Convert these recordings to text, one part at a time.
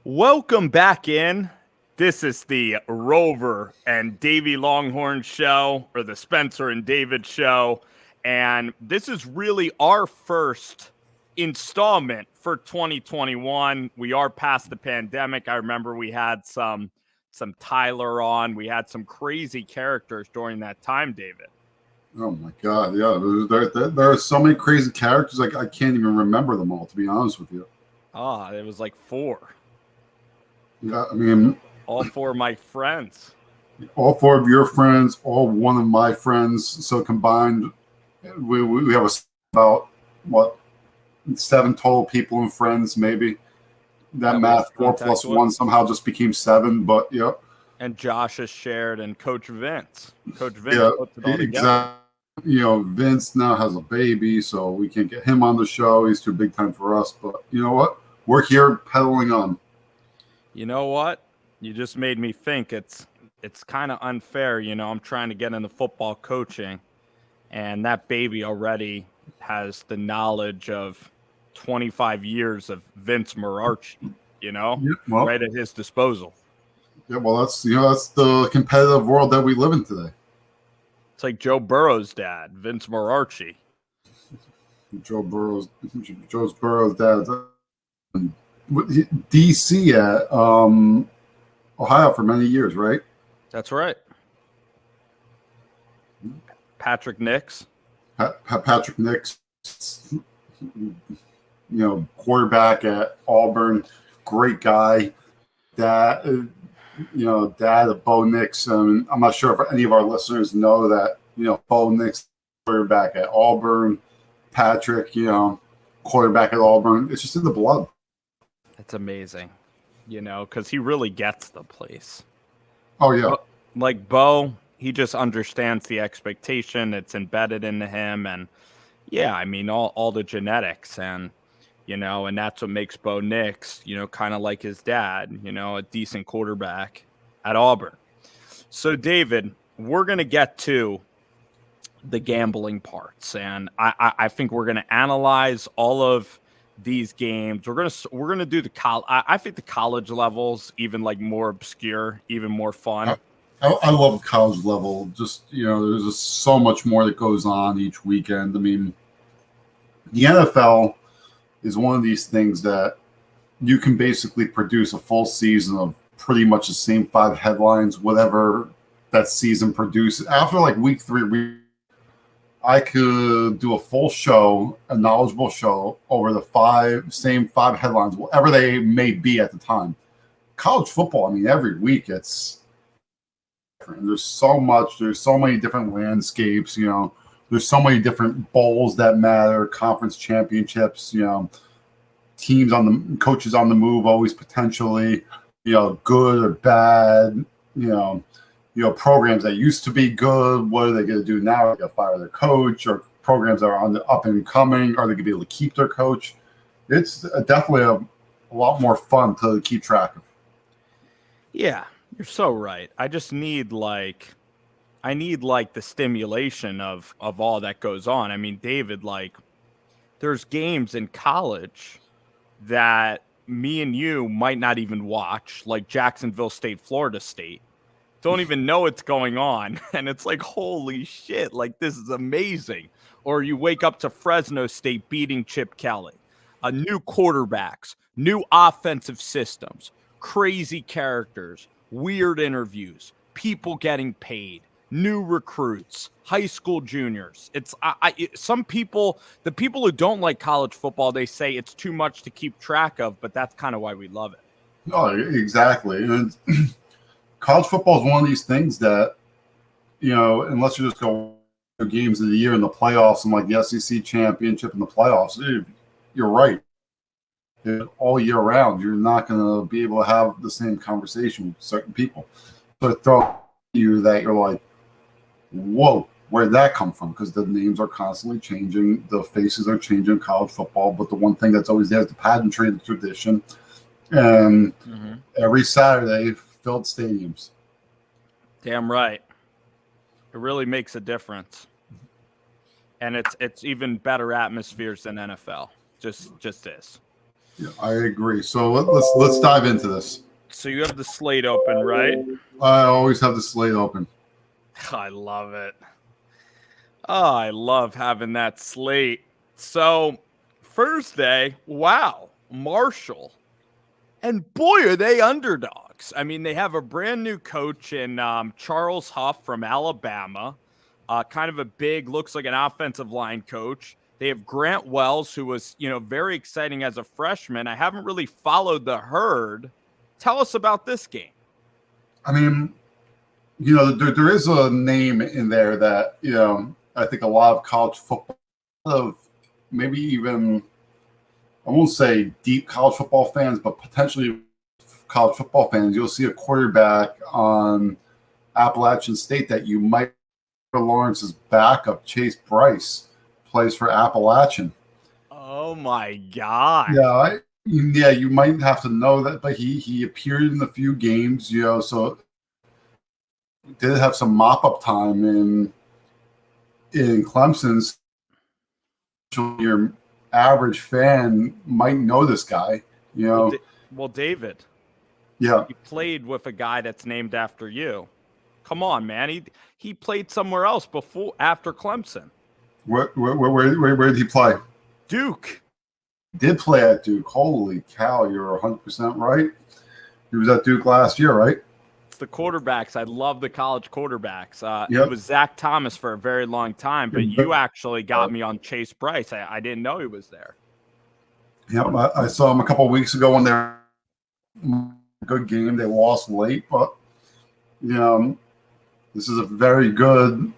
Welcome back in. This is the Rover and Davey Longhorns show, or the Spencer and David show. And this is really our first installment for 2021. We are past the pandemic. I remember we had some Tyler on. We had some crazy characters during that time, David. Oh my God! Yeah, there are so many crazy characters. Like I can't even remember them all, to be honest with you. It was like four. Yeah, I mean, all four of my friends. All four of your friends, all one of my friends. So combined, we have about what 7 total people and friends, maybe. That math 4 plus 1 somehow just became 7. But yeah. And Josh has shared, and Coach Vince puts it all together. Exactly. Vince now has a baby, so we can't get him on the show. He's too big time for us. But you know what? We're here pedaling on. You know what? You just made me think it's kind of unfair. I'm trying to get into football coaching, and that baby already has the knowledge of 25 years of Vince Mararchi, right at his disposal. Yeah, well, that's the competitive world that we live in today. It's like Joe Burrow's dad, Vince Mararchi. Joe Burrow's dad, DC at Ohio for many years, right? That's right. Patrick Nix. Patrick Nix, quarterback at Auburn, great guy. Dad of Bo Nix. I'm not sure if any of our listeners know that, Bo Nix, quarterback at Auburn, Patrick, quarterback at Auburn. It's just in the blood. It's amazing, because he really gets the place. Oh, yeah. Like Bo, he just understands the expectation. It's embedded into him. And, yeah, I mean, all the genetics and, and that's what makes Bo Nix, kind of like his dad, a decent quarterback at Auburn. So, David, we're going to get to the gambling parts, and I think we're going to analyze all of these games. We're gonna do the college. I think the college levels even like more obscure, even more fun. I love college level. Just there's just so much more that goes on each weekend. I mean, the NFL is one of these things that you can basically produce a full season of pretty much the same 5 headlines, whatever that season produces. After like week 3, I could do a full show, a knowledgeable show over the same 5 headlines, whatever they may be at the time. College football, I mean, every week it's different. There's so many different landscapes, there's so many different bowls that matter, conference championships, coaches on the move, always potentially, good or bad, programs that used to be good. What are they going to do now? Are they going to fire their coach? Or programs that are on the up and coming? Are they going to be able to keep their coach? It's definitely a lot more fun to keep track of. Yeah, you're so right. I just need the stimulation of all that goes on. I mean, David, there's games in college that me and you might not even watch, like Jacksonville State, Florida State. Don't even know what's going on. And it's like, holy shit, this is amazing. Or you wake up to Fresno State beating Chip Kelly. New quarterbacks, new offensive systems, crazy characters, weird interviews, people getting paid, new recruits, high school juniors. It's some people, the people who don't like college football, they say it's too much to keep track of, but that's kind of why we love it. Oh, exactly. And college football is one of these things that, unless you just go games of the year in the playoffs and like the SEC championship in the playoffs, you're right. All year round, you're not going to be able to have the same conversation with certain people. So it throws you that you're like, whoa, where'd that come from? Because the names are constantly changing. The faces are changing in college football. But the one thing that's always there is the pageantry, the tradition. And every Saturday, filled stadiums. Damn right. It really makes a difference. And it's even better atmospheres than NFL. Just is. Yeah, I agree. So let's dive into this. So you have the slate open, right? I always have the slate open. I love it. Oh, I love having that slate. So, first day, wow, Marshall. And boy, are they underdogs. I mean, they have a brand new coach in Charles Huff from Alabama, kind of a big, looks like an offensive line coach. They have Grant Wells, who was, very exciting as a freshman. I haven't really followed the herd. Tell us about this game. I mean, there is a name in there that, I think a lot of college football, of maybe even, I won't say deep college football fans, but potentially college football fans, you'll see a quarterback on Appalachian State that you might, Lawrence's backup, Chase Bryce, plays for Appalachian. Oh my God. Yeah, you might have to know that, but he appeared in a few games, so did have some mop-up time in Clemson's. Your average fan might know this guy, Well, David. Yeah. He played with a guy that's named after you. Come on, man. He played somewhere else after Clemson. Where did he play? Duke. He did play at Duke. Holy cow, you're 100% right. He was at Duke last year, right? It's the quarterbacks. I love the college quarterbacks. Yep. It was Zach Thomas for a very long time, but you actually got me on Chase Bryce. I didn't know he was there. Yeah, I saw him a couple of weeks ago when they're good game. They lost late, but this is a very good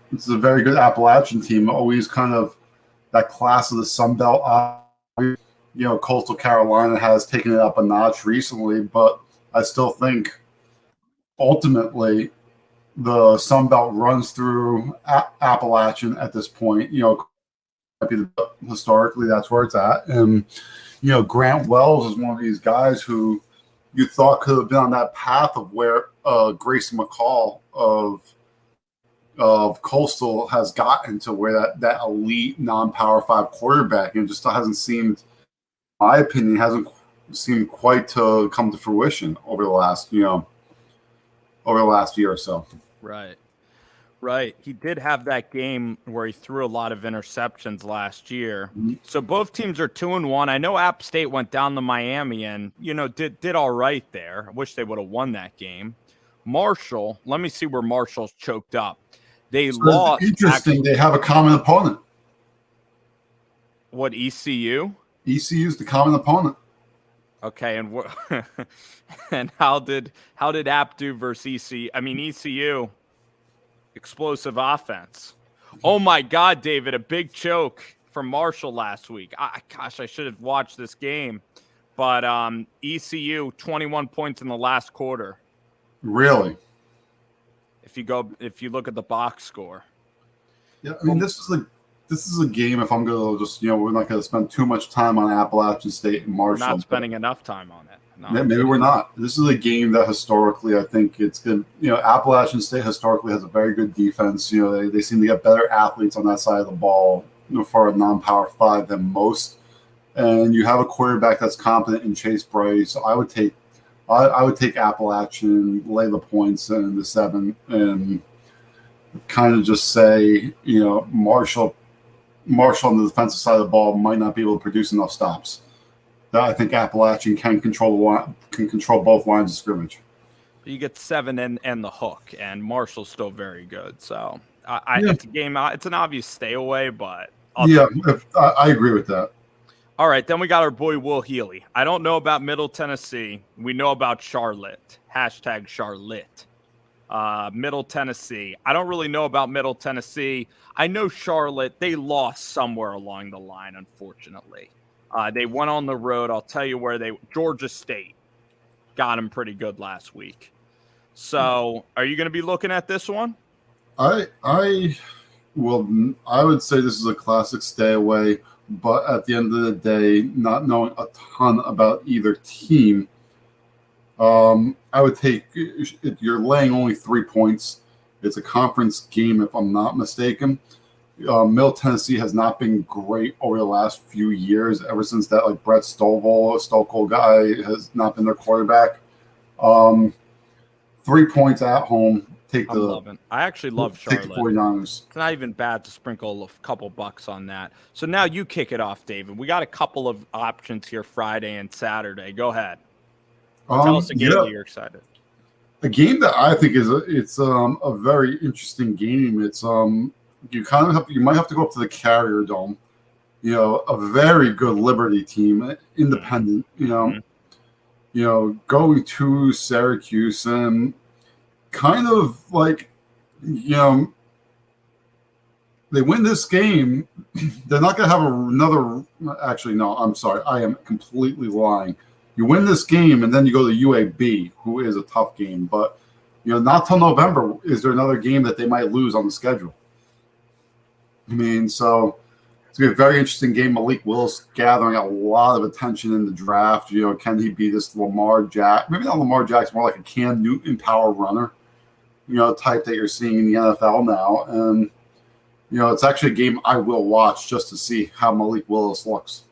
Appalachian team. Always kind of that class of the Sun Belt. Coastal Carolina has taken it up a notch recently, but I still think ultimately the Sun Belt runs through Appalachian at this point. Historically, that's where it's at. And, Grant Wells is one of these guys who you thought could have been on that path of where Grayson McCall of Coastal has gotten to, where that elite non-power 5 quarterback, and just hasn't seemed, in my opinion, hasn't seemed quite to come to fruition over the last year or so. Right. He did have that game where he threw a lot of interceptions last year. Mm-hmm. So both teams are 2-1. I know App State went down to Miami and, did all right there. I wish they would have won that game. Marshall, let me see where Marshall's choked up. They lost. Interesting. They have a common opponent. What, ECU? ECU is the common opponent. Okay, and and how did App do versus ECU? I mean, ECU, explosive offense. Oh my God, David, a big choke from Marshall last week. I should have watched this game, but ECU 21 points in the last quarter. Really? If you look at the box score. Yeah, I mean, this is a game. If I'm going to just, we're not going to spend too much time on Appalachian State and Marshall. We're not spending enough time on it. No. Maybe we're not. This is a game that historically, I think it's good. Appalachian State historically has a very good defense. They seem to get better athletes on that side of the ball, for a non-power 5 than most. And you have a quarterback that's competent in Chase Bryce. So I would take Appalachian, lay the points in the 7, and kind of just say, Marshall on the defensive side of the ball might not be able to produce enough stops. That I think Appalachian can control both lines of scrimmage. You get 7 and the hook, and Marshall's still very good. So it's a game. It's an obvious stay away, but I agree with that. All right, then we got our boy Will Healy. I don't know about Middle Tennessee. We know about Charlotte. #Charlotte. Middle Tennessee. I don't really know about Middle Tennessee. I know Charlotte. They lost somewhere along the line, unfortunately. They went on the road. I'll tell you where Georgia State got them pretty good last week. So are you going to be looking at this one? I would say this is a classic stay away, but at the end of the day, not knowing a ton about either team, I would take, you're laying only 3 points. It's a conference game, if I'm not mistaken. Middle Tennessee has not been great over the last few years. Ever since that, like Brett Stokel guy has not been their quarterback. 3 points at home. I actually love Take the Charlotte. 49ers. It's not even bad to sprinkle a couple bucks on that. So now you kick it off, David. We got a couple of options here Friday and Saturday. Go ahead. Tell us a game that you're excited. A game that I think is a very interesting game. It's you might have to go up to the Carrier Dome. A very good Liberty team, independent. Going to Syracuse and kind of like, they win this game, they're not going to have another. Actually, no, I'm sorry. I am completely lying. You win this game, and then you go to UAB, who is a tough game. But, not till November is there another game that they might lose on the schedule. So it's going to be a very interesting game. Malik Willis gathering a lot of attention in the draft. Can he be this Lamar Jackson? Maybe not Lamar Jackson, more like a Cam Newton power runner, type that you're seeing in the NFL now. And, it's actually a game I will watch just to see how Malik Willis looks.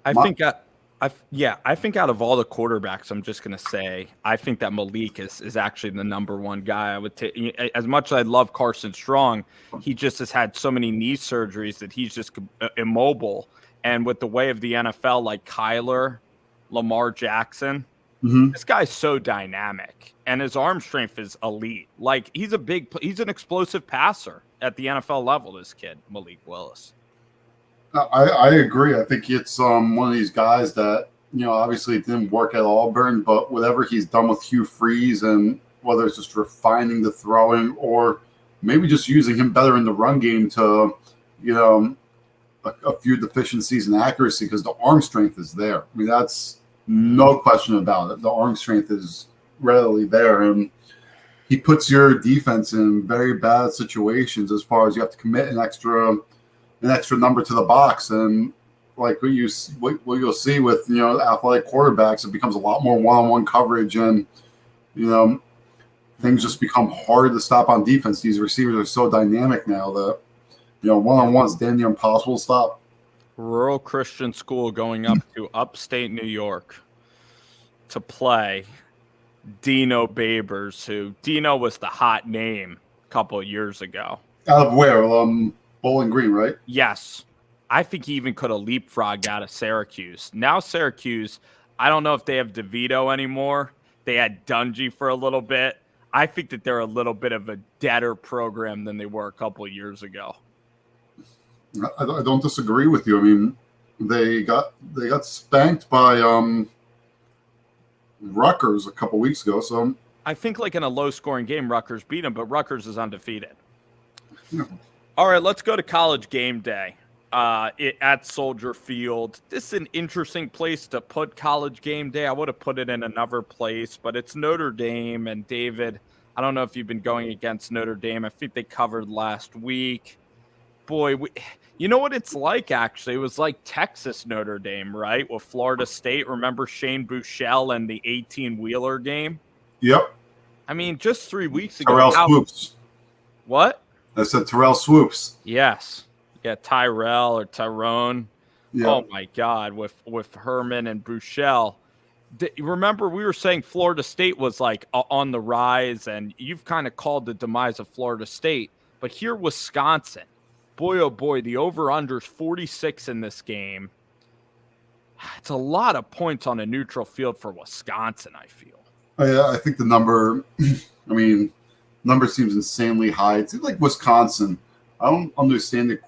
I think out of all the quarterbacks, I'm just going to say, I think that Malik is actually the number one guy. I would take, as much as I love Carson Strong, he just has had so many knee surgeries that he's just immobile. And with the way of the NFL, like Kyler, Lamar Jackson, this guy's so dynamic and his arm strength is elite. Like he's an explosive passer at the NFL level, this kid, Malik Willis. I agree. I think it's one of these guys that, obviously it didn't work at Auburn, but whatever he's done with Hugh Freeze, and whether it's just refining the throwing or maybe just using him better in the run game to, a few deficiencies in accuracy, because the arm strength is there. That's no question about it. The arm strength is readily there, and he puts your defense in very bad situations as far as you have to commit an extra number to the box. And like what you'll see with athletic quarterbacks, it becomes a lot more one-on-one coverage, and things just become hard to stop on defense. These receivers are so dynamic now that one-on-one is damn near impossible to stop. Rural Christian school going up to upstate New York to play Dino Babers, who Dino was the hot name a couple of years ago. Out of where? Bowling Green, right? Yes. I think he even could have leapfrogged out of Syracuse. Now Syracuse, I don't know if they have DeVito anymore. They had Dungy for a little bit. I think that they're a little bit of a deader program than they were a couple of years ago. I don't disagree with you. They got spanked by Rutgers a couple weeks ago. So I think like in a low-scoring game, Rutgers beat them, but Rutgers is undefeated. Yeah. All right, let's go to College Game Day at Soldier Field. This is an interesting place to put College Game Day. I would have put it in another place, but it's Notre Dame. And David, I don't know if you've been going against Notre Dame. I think they covered last week. Boy, you know what it's like, actually? It was like Texas Notre Dame, right, with Florida State. Remember Shane Buechele and the 18-wheeler game? Yep. Just 3 weeks ago. Terrell Swoops. What? I said Terrell Swoops. Yes. Yeah, Tyrell or Tyrone. Yep. Oh, my God, with Herman and Buechele. Remember, we were saying Florida State was like on the rise, and you've kind of called the demise of Florida State. But here, Wisconsin. Boy, oh boy, the over-under is 46 in this game. It's a lot of points on a neutral field for Wisconsin, I feel. I think the number, number seems insanely high. It seems like Wisconsin, I don't understand it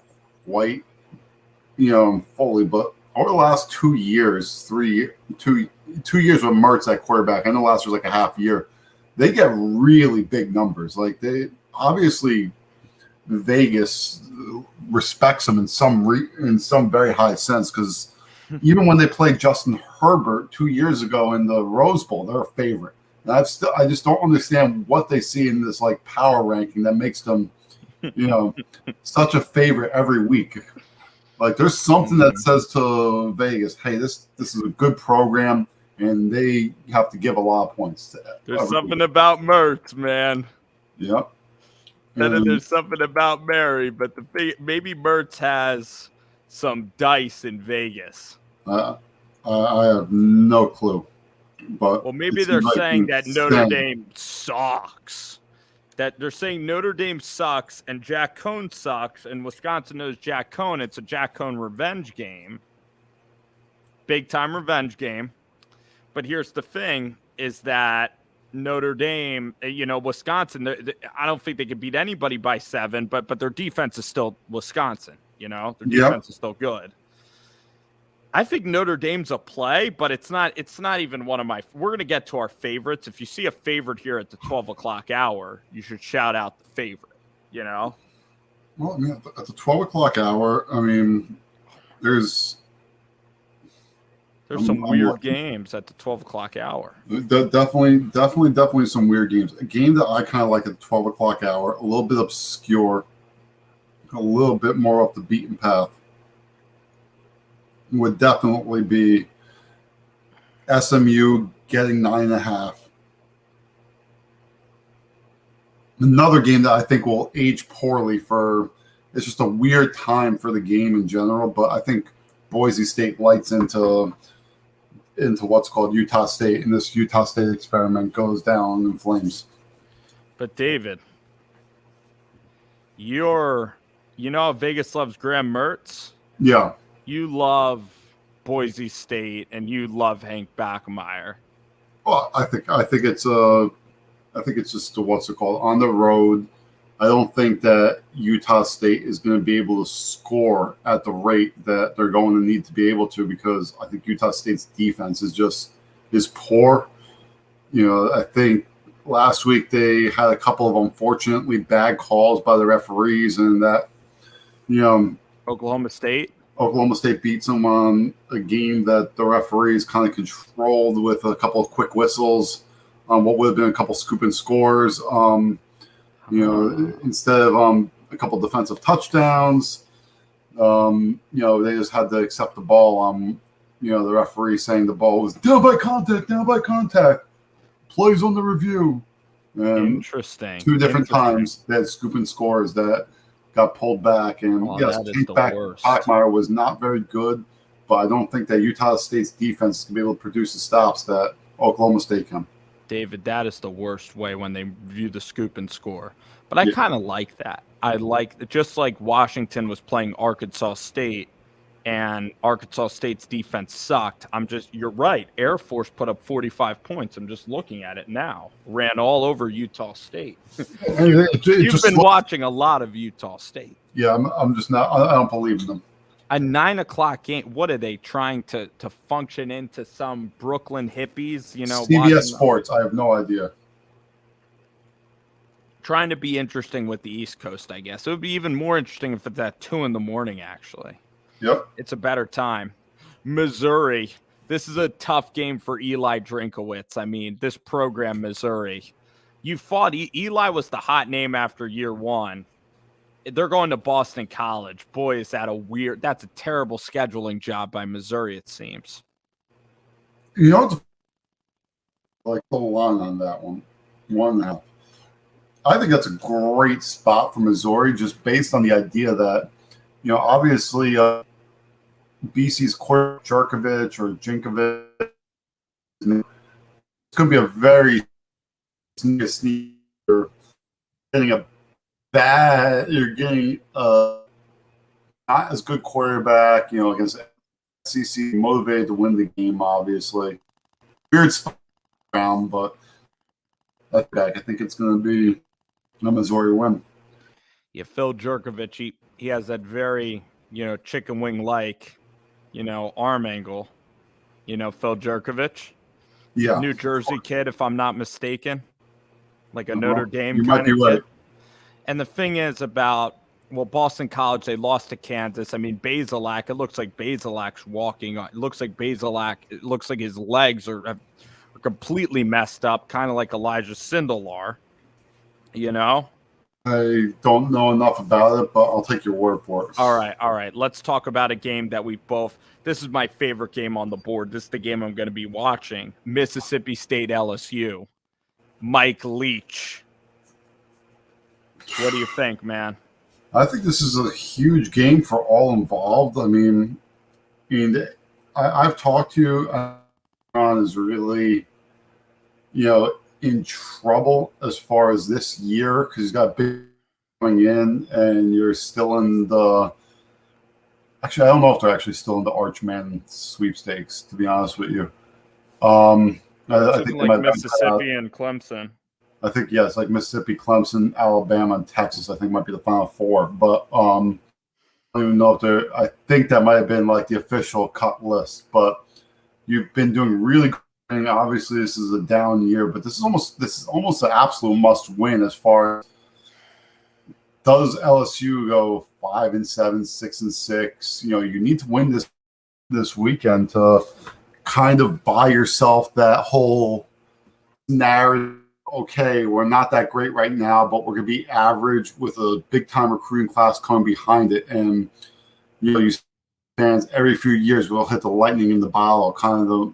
quite, fully, but over the last 2 years, 2 years with Mertz at quarterback, I know last year was like a half year, they get really big numbers. Like they obviously Vegas respects them in some very high sense, because even when they played Justin Herbert 2 years ago in the Rose Bowl, they're a favorite. And I just don't understand what they see in this like power ranking that makes them, such a favorite every week. Like there's something that says to Vegas, hey, this is a good program, and they have to give a lot of points to that. There's something about Mertz, man. Yep. then there's something about Mary, but the thing, maybe Mertz has some dice in Vegas. I have no clue. But well, maybe they're saying that Notre Dame sucks. That they're saying Notre Dame sucks and Jack Cohn sucks, and Wisconsin knows Jack Cohn. It's a Jack Cohn revenge game. Big time revenge game. But here's the thing is that Notre Dame, Wisconsin, I don't think they could beat anybody by 7, but their defense is still Wisconsin, Their defense is still good. I think Notre Dame's a play, but it's not even one of my – we're going to get to our favorites. If you see a favorite here at the 12 o'clock hour, you should shout out the favorite, Well, I mean, at the 12 o'clock hour, I mean, there's some weird games at the 12 o'clock hour. Definitely some weird games. A game that I kind of like at the 12 o'clock hour, a little bit obscure, a little bit more off the beaten path, would definitely be SMU getting 9.5. Another game that I think will age poorly it's just a weird time for the game in general, but I think Boise State lights into what's called Utah State, and this Utah State experiment goes down in flames. But David, how Vegas loves Graham Mertz? Yeah. You love Boise State and you love Hank Bachmeier. Well, I think it's just what's it called on the road. I don't think that Utah State is going to be able to score at the rate that they're going to need to be able to, because I think Utah State's defense is poor. I think last week they had a couple of unfortunately bad calls by the referees, and that Oklahoma State beats them on a game that the referees kind of controlled with a couple of quick whistles on what would have been a couple scoop and scores. Instead of a couple defensive touchdowns, they just had to accept the ball. The referee saying the ball was down by contact, plays on the review. And interesting. 2 different times they had scoop and scores that got pulled back, and Bachmeier was not very good, but I don't think that Utah State's defense can be able to produce the stops that Oklahoma State can. David, that is the worst way when they view the scoop and score. But I kind of like that. I like just like Washington was playing Arkansas State, and Arkansas State's defense sucked. You're right. Air Force put up 45 points. I'm just looking at it now. Ran all over Utah State. You've been watching a lot of Utah State. Yeah, I'm just not. I don't believe in them. A 9 o'clock game. What are they trying to function into some Brooklyn hippies? CBS Sports. I have no idea. Trying to be interesting with the East Coast, I guess. It would be even more interesting if it's at 2 a.m, actually. Yep. It's a better time. Missouri. This is a tough game for Eli Drinkowitz. I mean, this program, Missouri. You fought. Eli was the hot name after year 1. They're going to Boston College. Boy, is that that's a terrible scheduling job by Missouri, it seems. Like the line on that one. 1.5. I think that's a great spot for Missouri, just based on the idea that, obviously BC's Jerkovich or Jinkovic, it's going to be a very sneaky. You're getting not as good quarterback, against SEC, motivated to win the game, obviously. Weird spot around, but I think it's going to be a Missouri win. Yeah, Phil Jerkovich, he has that very, chicken wing-like, arm angle. Phil Jerkovich. Yeah. New Jersey kid, if I'm not mistaken. Like a Notre Dame you kind might be of right. kid. And the thing is about, Boston College, they lost to Kansas. I mean, Bazelak, it looks like Bazelak's walking. It looks like his legs are completely messed up, kind of like Elijah Sindelar. I don't know enough about it, but I'll take your word for it. All right. Let's talk about a game that this is my favorite game on the board. This is the game I'm going to be watching. Mississippi State LSU. Mike Leach. What do you think, man? I think this is a huge game for all involved. I've talked to you. Ron is really, in trouble as far as this year because he's got big coming in, and you're still in the. Actually, I don't know if they're actually still in the Archman sweepstakes. To be honest with you, I think like Mississippi and Clemson. I think yes, like Mississippi, Clemson, Alabama, and Texas. I think might be the final four, but I don't even know if they're. I think that might have been like the official cut list, but you've been doing really good. Obviously, this is a down year, but this is almost an absolute must win as far as does LSU go 5-7, 6-6. You need to win this weekend to kind of buy yourself that whole narrative. Okay, we're not that great right now, but we're going to be average with a big time recruiting class coming behind it. And, you fans every few years will hit the lightning in the bottle, kind of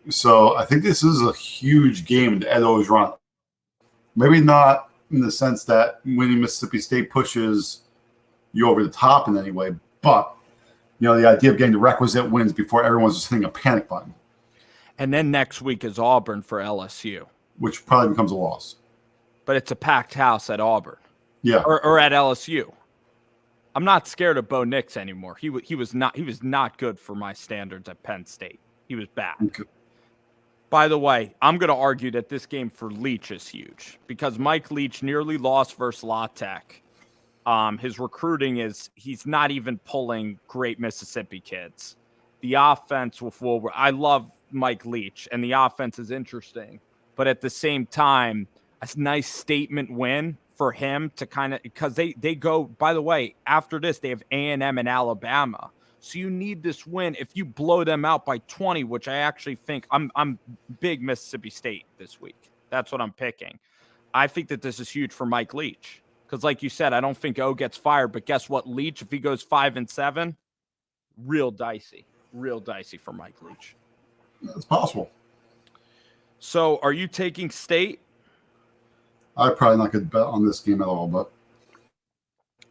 so I think this is a huge game to Ed O's run. Maybe not in the sense that winning Mississippi State pushes you over the top in any way, but, the idea of getting the requisite wins before everyone's just hitting a panic button. And then next week is Auburn for LSU. Which probably becomes a loss. But it's a packed house at Auburn. Yeah. Or at LSU. I'm not scared of Bo Nix anymore. He was not good for my standards at Penn State. He was bad. Okay. By the way, I'm going to argue that this game for Leach is huge because Mike Leach nearly lost versus La Tech. His recruiting he's not even pulling great Mississippi kids. The offense I love Mike Leach, and the offense is interesting. But at the same time, a nice statement win for him to kind of – because they go – by the way, after this, they have A&M and Alabama. So you need this win. If you blow them out by 20, which I actually think – I'm big Mississippi State this week. That's what I'm picking. I think that this is huge for Mike Leach. Because like you said, I don't think O gets fired. But guess what? Leach, if he goes 5-7, real dicey. Real dicey for Mike Leach. It's possible. So, are you taking State? I'm probably not going to bet on this game at all, but.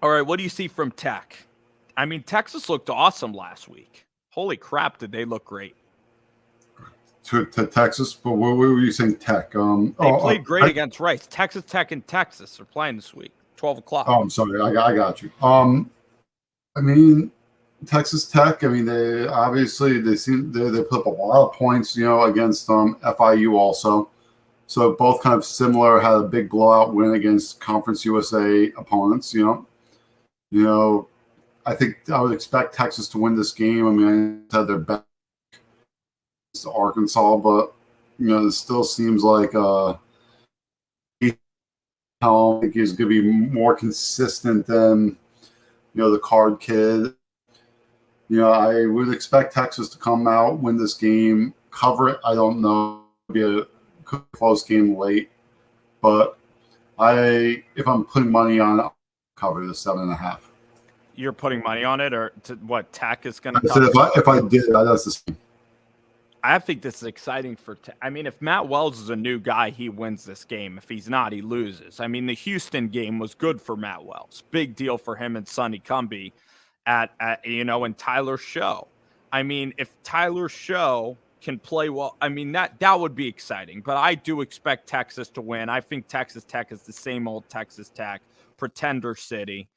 All right, what do you see from Tech? I mean, Texas looked awesome last week. Holy crap, did they look great? To Texas? But what were you saying, Tech? They played great against Rice. Texas Tech and Texas are playing this week, 12 o'clock. Oh, I'm sorry. I got you. I mean, Texas Tech, they obviously they put up a lot of points, against FIU also. So both kind of similar, had a big blowout win against Conference USA opponents, I think I would expect Texas to win this game. I said they're back to Arkansas, but it still seems like I think he's going to be more consistent than the Card Kid. I would expect Texas to come out, win this game, cover it. I don't know, it'll be a close game late, but if I'm putting money on it, I'll cover the 7.5. You're putting money on it, or what? Tech is going to. If I did, that's the same. I think this is exciting for Tech. If Matt Wells is a new guy, he wins this game. If he's not, he loses. The Houston game was good for Matt Wells. Big deal for him and Sonny Cumbie at and Tyler Show. If Tyler Show can play well, that would be exciting. But I do expect Texas to win. I think Texas Tech is the same old Texas Tech, pretender city.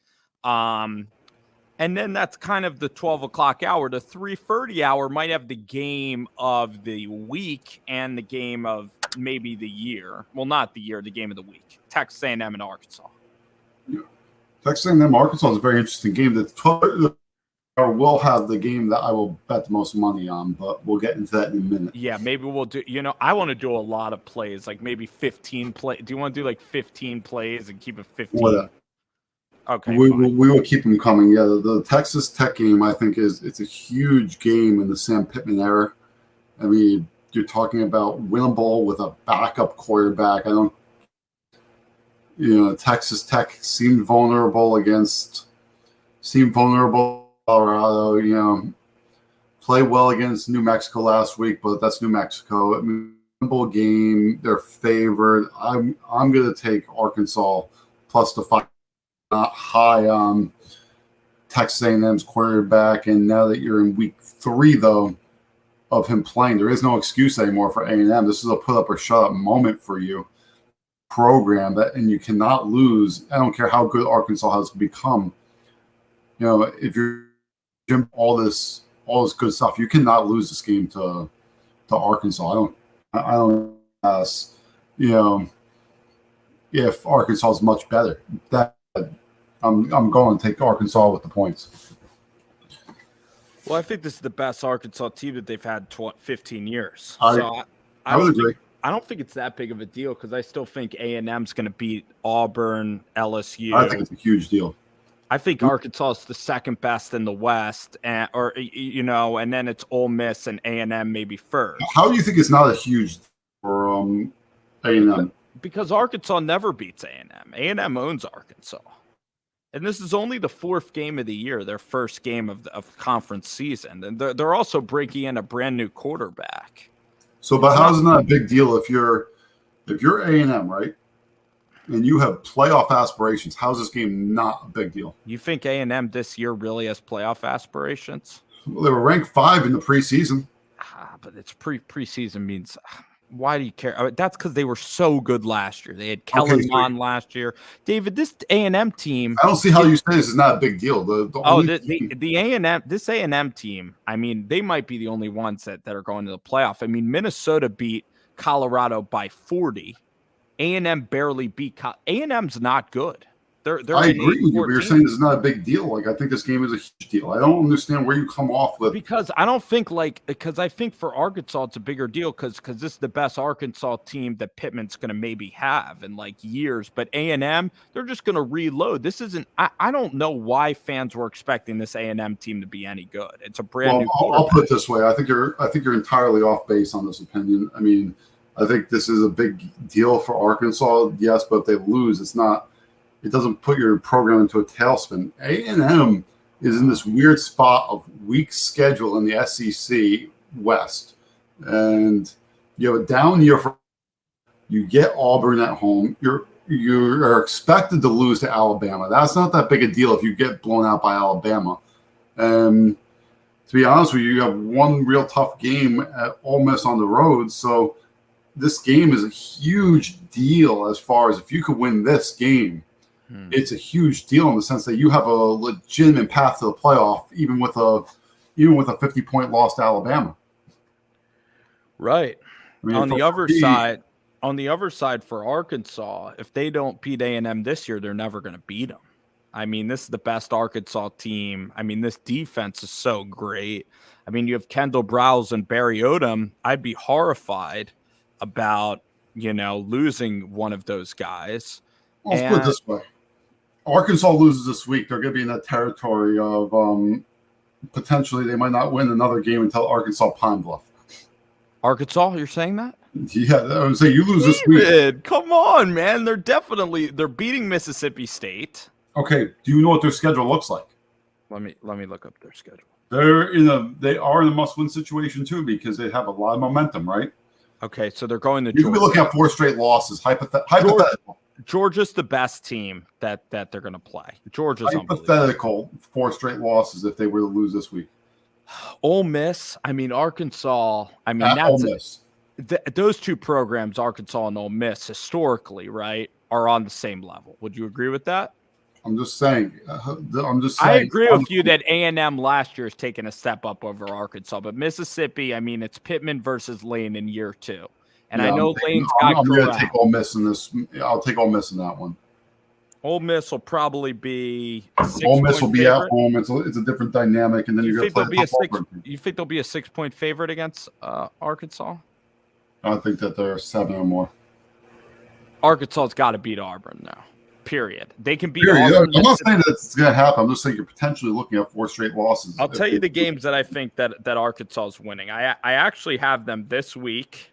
And then that's kind of the 12 o'clock hour. The 3:30 hour might have the game of the week and the game of maybe the year. Well, not the year, the game of the week. Texas A&M and Arkansas. Yeah. Texas A&M Arkansas is a very interesting game. The 12 will have the game that I will bet the most money on, but we'll get into that in a minute. Yeah, maybe we'll do. I want to do a lot of plays, like maybe 15 plays. Do you want to do like 15 plays and keep it 15? Well, okay, we will keep them coming. Yeah, the Texas Tech game, I think, it's a huge game in the Sam Pittman era. You're talking about winnable with a backup quarterback. Texas Tech seemed vulnerable Colorado. Play well against New Mexico last week, but that's New Mexico. simple game. They're favored. I'm going to take Arkansas plus the 5. Not high on Texas A&M's quarterback, and now that you're in week 3, though, of him playing, there is no excuse anymore for A&M. This is a put up or shut up moment for you program and you cannot lose. I don't care how good Arkansas has become. If you're all this good stuff, you cannot lose this game to Arkansas. I don't ask, if Arkansas is much better. That I'm going to take Arkansas with the points. Well, I think this is the best Arkansas team that they've had 15 years. I would agree. I don't think it's that big of a deal because I still think A&M's going to beat Auburn, LSU. I think it's a huge deal. I think Arkansas is the second best in the West, and then it's Ole Miss and A&M maybe first. How do you think it's not a huge for A&M? Because Arkansas never beats A&M. A&M owns Arkansas. And this is only the 4th game of the year, their first game of conference season. And they're also breaking in a brand new quarterback. So, but how is it not a big deal if you're A&M, right? And you have playoff aspirations. How is this game not a big deal? You think A&M this year really has playoff aspirations? Well, they were ranked 5 in the preseason. But it's preseason means why do you care? That's because they were so good last year. They had Kellen Mond last year. David, this A&M team. I don't see how you say this is not a big deal. The A&M, this A&M team. I mean, they might be the only ones that are going to the playoff. I mean, Minnesota beat Colorado by 40. A&M barely beat. A&M's not good. I agree with you, but you're saying this is not a big deal. Like, I think this game is a huge deal. I don't understand where you come off with. Because I think for Arkansas, it's a bigger deal because this is the best Arkansas team that Pittman's going to maybe have in like years. But A&M, they're just going to reload. This isn't, I don't know why fans were expecting this A&M team to be any good. It's a brand new quarterback. I'll put it this way. I think you're entirely off base on this opinion. I mean, I think this is a big deal for Arkansas, yes, but if they lose, it doesn't put your program into a tailspin. A&M is in this weird spot of weak schedule in the SEC West. And you have a down year you get Auburn at home. You're expected to lose to Alabama. That's not that big a deal if you get blown out by Alabama. And to be honest with you, you have one real tough game at Ole Miss on the road. So this game is a huge deal as far as if you could win this game. It's a huge deal in the sense that you have a legitimate path to the playoff, even with a 50-point loss to Alabama. Right. I mean, on the other side for Arkansas, if they don't beat A&M this year, they're never going to beat them. I mean, this is the best Arkansas team. I mean, this defense is so great. I mean, you have Kendall Browse and Barry Odom. I'd be horrified about, losing one of those guys. Let's put it this way. Arkansas loses this week. They're going to be in that territory of potentially they might not win another game until Arkansas Pine Bluff. Arkansas, you're saying that? Yeah, I would say you lose this week. Come on, man. They're beating Mississippi State. Okay, do you know what their schedule looks like? Let me look up their schedule. They are in a must-win situation too because they have a lot of momentum, right? Okay, so they're going to Georgia. You could be looking at 4 straight losses. Hypothetical. Georgia's the best team that they're going to play. Georgia's hypothetical 4 straight losses if they were to lose this week. Ole Miss, I mean Arkansas. I mean Ole Miss. Those two programs, Arkansas and Ole Miss, historically, right, are on the same level. Would you agree with that? I'm just saying. I agree with you that A&M last year has taken a step up over Arkansas, but Mississippi, I mean, it's Pittman versus Lane in year 2. And I know Lane's got I'm going to take Ole Miss in this. I'll take Ole Miss in that one. Ole Miss will probably be Ole Miss will be favorite. At home. It's a different dynamic, and then you think there'll be a 6-point favorite against Arkansas? I think that they're 7 or more. Arkansas's got to beat Auburn now. Period. They can beat Auburn. I'm not saying that it's going to happen. I'm just saying you're potentially looking at 4 straight losses. I'll tell you the games that I think that Arkansas is winning. I actually have them this week.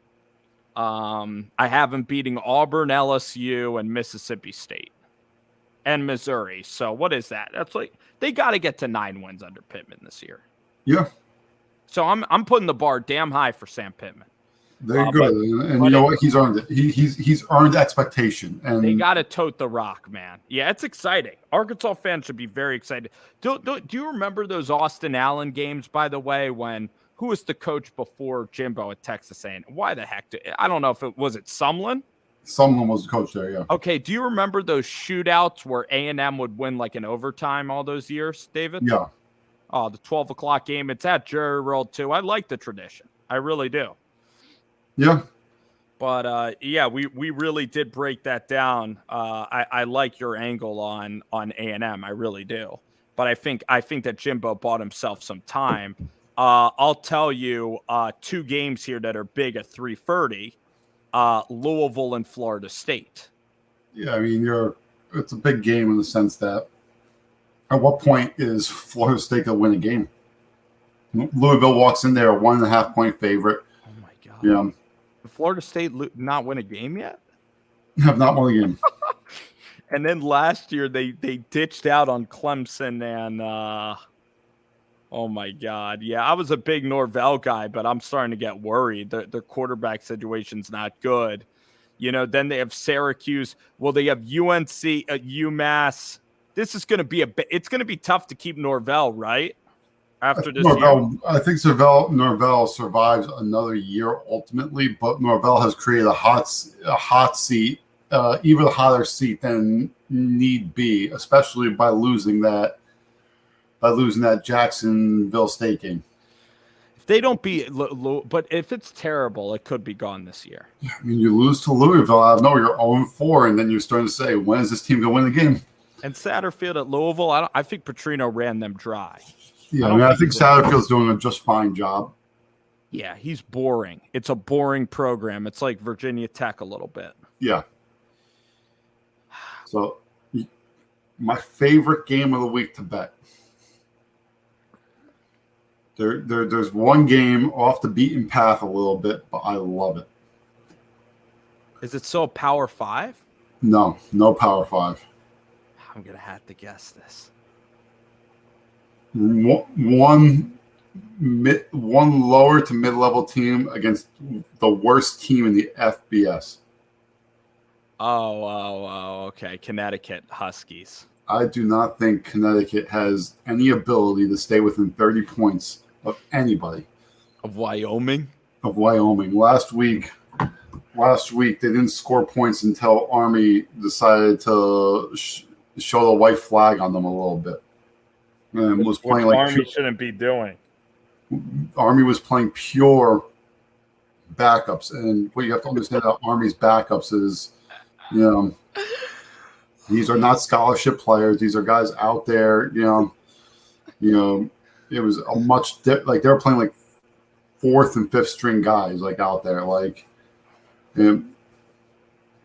I have them beating Auburn, LSU, and Mississippi State, and Missouri. So what is that? That's like they got to get to 9 wins under Pittman this year. Yeah. So I'm putting the bar damn high for Sam Pittman. They're good, and you know what? He's earned it. He's earned expectation, and they got to tote the rock, man. Yeah, it's exciting. Arkansas fans should be very excited. Do you remember those Austin Allen games? By the way, when who was the coach before Jimbo at Texas A&M? Why the heck? I don't know if it was Sumlin. Sumlin was the coach there. Yeah. Okay. Do you remember those shootouts where A&M would win like in overtime all those years, David? Yeah. Oh, the 12 o'clock game. It's at Jerry World too. I like the tradition. I really do. Yeah. But yeah, we really did break that down. I like your angle on A&M. I really do. But I think that Jimbo bought himself some time. I'll tell you 2 games here that are big at 3:30. Louisville and Florida State. Yeah, I mean, it's a big game in the sense that at what point is Florida State going to win a game? Louisville walks in there a 1.5 point favorite. Oh my God. Yeah. Florida State not win a game yet? Have not won a game. And then last year they ditched out on Clemson and oh my God. Yeah, I was a big Norvell guy, but I'm starting to get worried. Their quarterback situation's not good. You know, then they have Syracuse. Well, they have UNC, UMass. This is going to be it's going to be tough to keep Norvell, right? After this year. I think Norvell survives another year ultimately, but Norvell has created a hot seat, even a hotter seat than need be, especially by losing that Jacksonville State game. If they don't beat, but if it's terrible, it could be gone this year. I mean, you lose to Louisville out of nowhere, you're 0-4, and then you're starting to say, when is this team going to win the game? And Satterfield at Louisville, I think Petrino ran them dry. Yeah, I think Satterfield's doing a just fine job. Yeah, he's boring. It's a boring program. It's like Virginia Tech a little bit. Yeah. So, my favorite game of the week to bet. There's one game off the beaten path a little bit, but I love it. Is it still Power 5? No Power 5. I'm going to have to guess this. One lower to mid-level team against the worst team in the FBS. Oh, okay. Connecticut Huskies. I do not think Connecticut has any ability to stay within 30 points of anybody. Of Wyoming? Of Wyoming. Last week they didn't score points until Army decided to show the white flag on them a little bit. And was playing like Army shouldn't be doing. Army was playing pure backups, and what you have to understand about Army's backups is, these are not scholarship players. These are guys out there. It was a much like they were playing like 4th and 5th string guys like out there. Like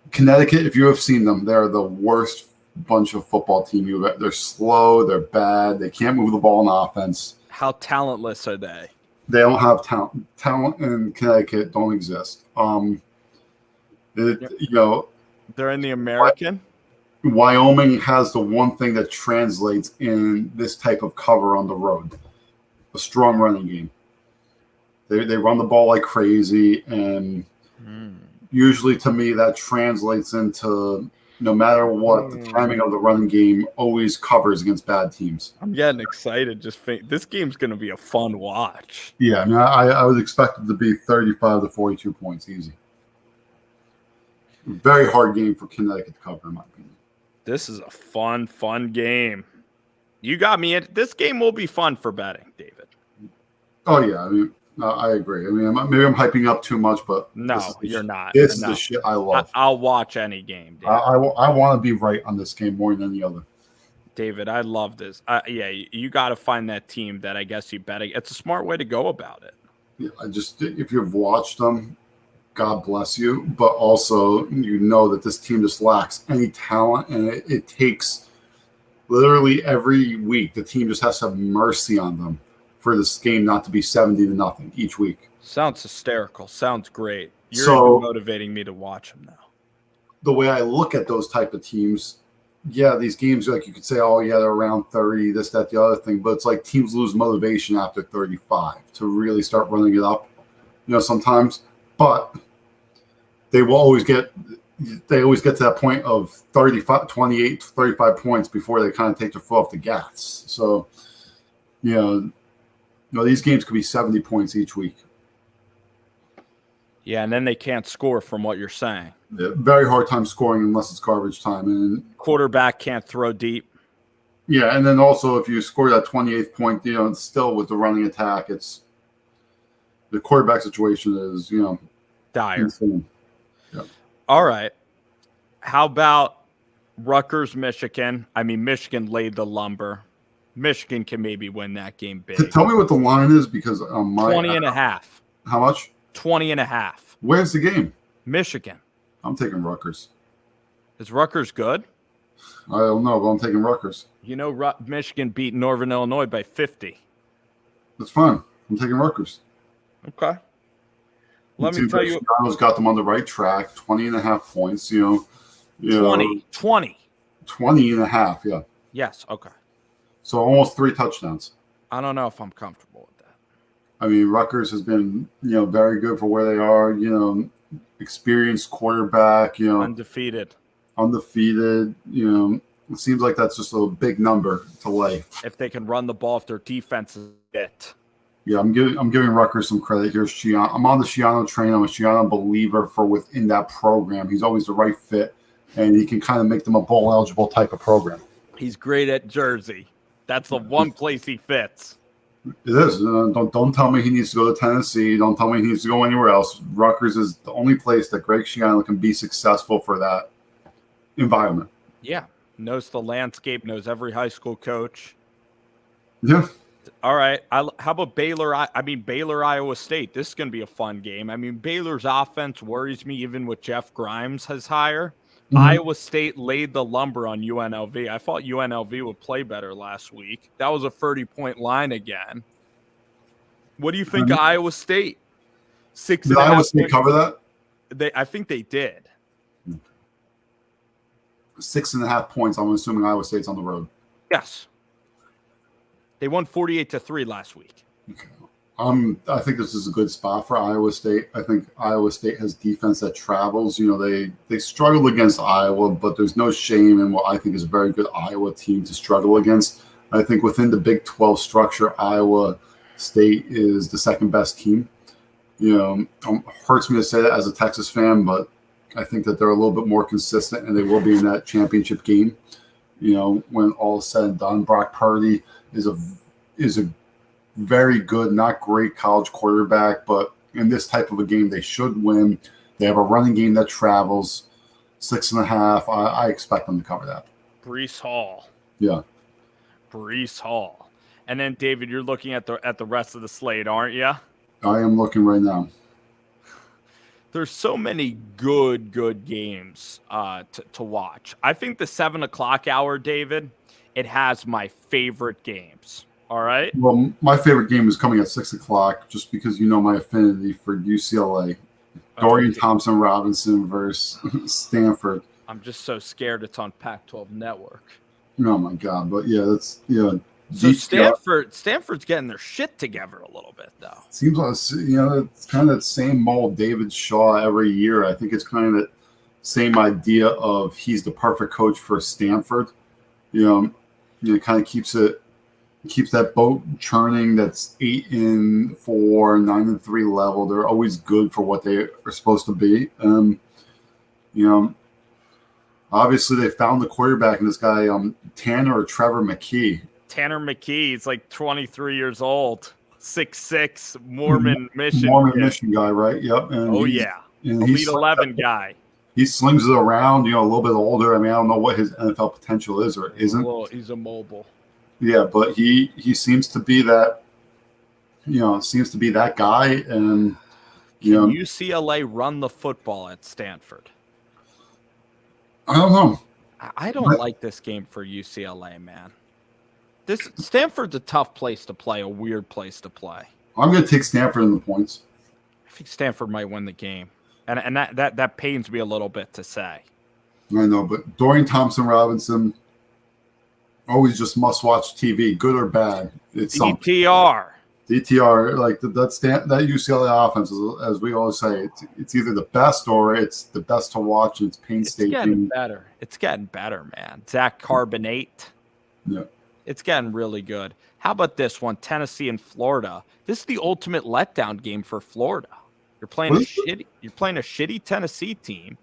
Connecticut, if you have seen them, they're the worst bunch of football team they're slow, they're bad, they can't move the ball in offense. How talentless are they? They don't have talent in Connecticut don't exist. They're in the American. Wyoming has the one thing that translates in this type of cover on the road: a strong running game. They run the ball like crazy, and usually to me that translates into, no matter what, the timing of the running game always covers against bad teams. I'm getting excited. This game's going to be a fun watch. Yeah, I mean, I would expect it to be 35 to 42 points easy. Very hard game for Connecticut to cover, in my opinion. This is a fun game. You got me. This game will be fun for betting, David. Oh, yeah. I mean, I agree. I mean, maybe I'm hyping up too much, but no, you're not. This is the shit I love. I'll watch any game, David. I want to be right on this game more than any other. David, I love this. Yeah, you got to find that team that I guess you bet. It's a smart way to go about it. Yeah, if you've watched them, God bless you. But also, that this team just lacks any talent, and it takes literally every week the team just has to have mercy on them for this game not to be 70-0 each week. Sounds hysterical. Sounds great. You're even motivating me to watch them now. The way I look at those type of teams, yeah, these games, like you could say, oh, yeah, they're around 30, this, that, the other thing. But it's like teams lose motivation after 35 to really start running it up. Sometimes. but they always get to that point of 35, 28, 35 points before they kind of take their foot off the gas. So, these games could be 70 points each week. Yeah, and then they can't score from what you're saying. Yeah, very hard time scoring unless it's garbage time. And quarterback can't throw deep. Yeah, and then also if you score that 28th point, it's still with the running attack, it's the quarterback situation is, dire. Insane. Yeah. All right. How about Rutgers, Michigan? I mean, Michigan laid the lumber. Michigan can maybe win that game big. Tell me what the line is because 20 and a half. How much? 20 and a half. Where's the game? Michigan. I'm taking Rutgers. Is Rutgers good? I don't know, but I'm taking Rutgers. Michigan beat Northern Illinois by 50. That's fine. I'm taking Rutgers. Okay. Let me tell you. Chiano's got them on the right track. 20 and a half points, 20. 20 and a half, yeah. Yes, okay. So almost 3 touchdowns. I don't know if I'm comfortable with that. I mean, Rutgers has been, very good for where they are, experienced quarterback, Undefeated. It seems like that's just a big number to lay. If they can run the ball, if their defense is it. Yeah, I'm giving Rutgers some credit here. Schiano. I'm on the Schiano train. I'm a Schiano believer for within that program. He's always the right fit, and he can kind of make them a bowl eligible type of program. He's great at Jersey. That's the one place he fits. It is. Don't tell me he needs to go to Tennessee. Don't tell me he needs to go anywhere else. Rutgers is the only place that Greg Schiano can be successful for that environment. Yeah. Knows the landscape, knows every high school coach. Yeah. All right. How about Baylor? Baylor, Iowa State. This is going to be a fun game. I mean, Baylor's offense worries me even with Jeff Grimes as higher. Mm-hmm. Iowa State laid the lumber on UNLV. I thought UNLV would play better last week. That was a 30-point line again. What do you think of Iowa State? Did Iowa State cover that? I think they did. 6.5 points. I'm assuming Iowa State's on the road. Yes. They won 48-3 last week. Okay. I think this is a good spot for Iowa State. I think Iowa State has defense that travels. They struggled against Iowa, but there's no shame in what I think is a very good Iowa team to struggle against. I think within the Big 12 structure, Iowa State is the second best team. Hurts me to say that as a Texas fan, but I think that they're a little bit more consistent, and they will be in that championship game. When all is said and done, Brock Purdy is a very good, not great college quarterback, but in this type of a game, they should win. They have a running game that travels 6.5. I expect them to cover that. Breece Hall. Yeah. Breece Hall. And then, David, you're looking at the rest of the slate, aren't you? I am looking right now. There's so many good games to watch. I think the 7 o'clock hour, David, it has my favorite games. All right. Well, my favorite game is coming at 6 o'clock, just because my affinity for UCLA. Dorian Thompson-Robinson versus Stanford. I'm just so scared it's on Pac-12 Network. Oh my God! But yeah, that's So Stanford's getting their shit together a little bit, though. Seems like it's kind of that same mold. David Shaw every year. I think it's kind of that same idea of he's the perfect coach for Stanford. Kind of keeps that boat churning. That's 8-4, 9-3 level. They're always good for what they are supposed to be. Obviously they found the quarterback in this guy, Tanner or Trevor McKee. Tanner McKee, he's like 23 years old, 6'6", Mormon Mission guy, right? Yep. And Elite 11 guy. He slings it around, a little bit older. I mean, I don't know what his NFL potential is or isn't. Well, he's a mobile. Yeah, but he seems to be that, guy. And Can UCLA run the football at Stanford? I don't know. I don't like this game for UCLA, man. Stanford's a tough place to play, a weird place to play. I'm going to take Stanford in the points. I think Stanford might win the game, and that pains me a little bit to say. I know, but Dorian Thompson-Robinson, always just must-watch TV, good or bad. It's DTR. DTR, like that UCLA offense, as we always say, it's either the best or it's the best to watch. It's painstaking. It's getting better. It's getting better, man. Zach Carbonate. Yeah. It's getting really good. How about this one? Tennessee and Florida. This is the ultimate letdown game for Florida. You're playing a shitty Tennessee team,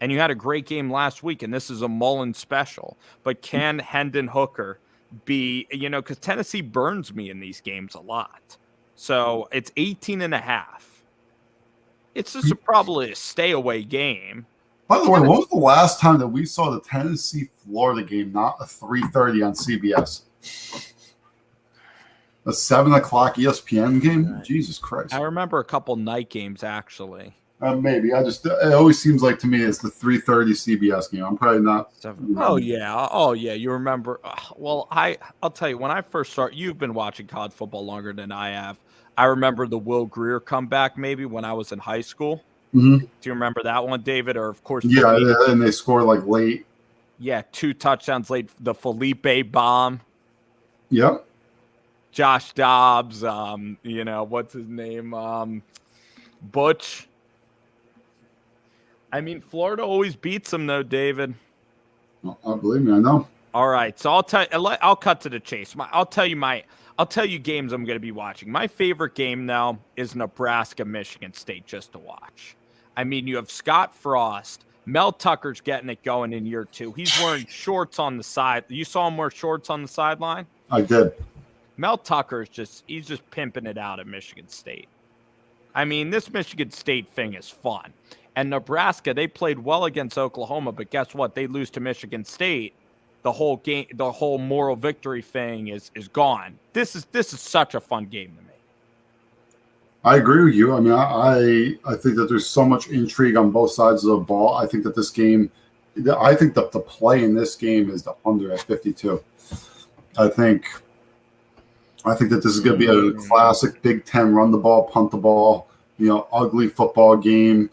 and you had a great game last week, and this is a Mullen special. But can Hendon Hooker be, because Tennessee burns me in these games a lot. So it's 18.5. It's just probably a stay away game. By the way, when was the last time that we saw the Tennessee-Florida game, not a 3:30 on CBS? A 7 o'clock ESPN game? Right. Jesus Christ. I remember a couple night games, actually. Maybe. It always seems like to me it's the 3:30 CBS game. I'm probably not. Oh, yeah. You remember. Well, I'll tell you, when I first started, you've been watching college football longer than I have. I remember the Will Grier comeback maybe when I was in high school. Mm-hmm. Do you remember that one, David? Or, of course, yeah, and they scored like late. Yeah, 2 touchdowns late. The Felipe bomb. Yep. Josh Dobbs. What's his name? Butch. I mean, Florida always beats them, though, David. Well, believe me, I know. All right, so I'll cut to the chase. I'll tell you games I'm going to be watching. My favorite game now is Nebraska-Michigan State, just to watch. I mean, you have Scott Frost. Mel Tucker's getting it going in year 2. He's wearing shorts on the side. You saw him wear shorts on the sideline? I did. Mel Tucker's he's just pimping it out at Michigan State. I mean, this Michigan State thing is fun. And Nebraska, they played well against Oklahoma, but guess what? They lose to Michigan State. The whole game, the whole moral victory thing is gone. This is such a fun game to me. I agree with you. I mean, I think that there's so much intrigue on both sides of the ball. I think that this game, I think that the play in this game is the under at 52. I think that this is going to be a classic Big Ten run the ball, punt the ball, ugly football game.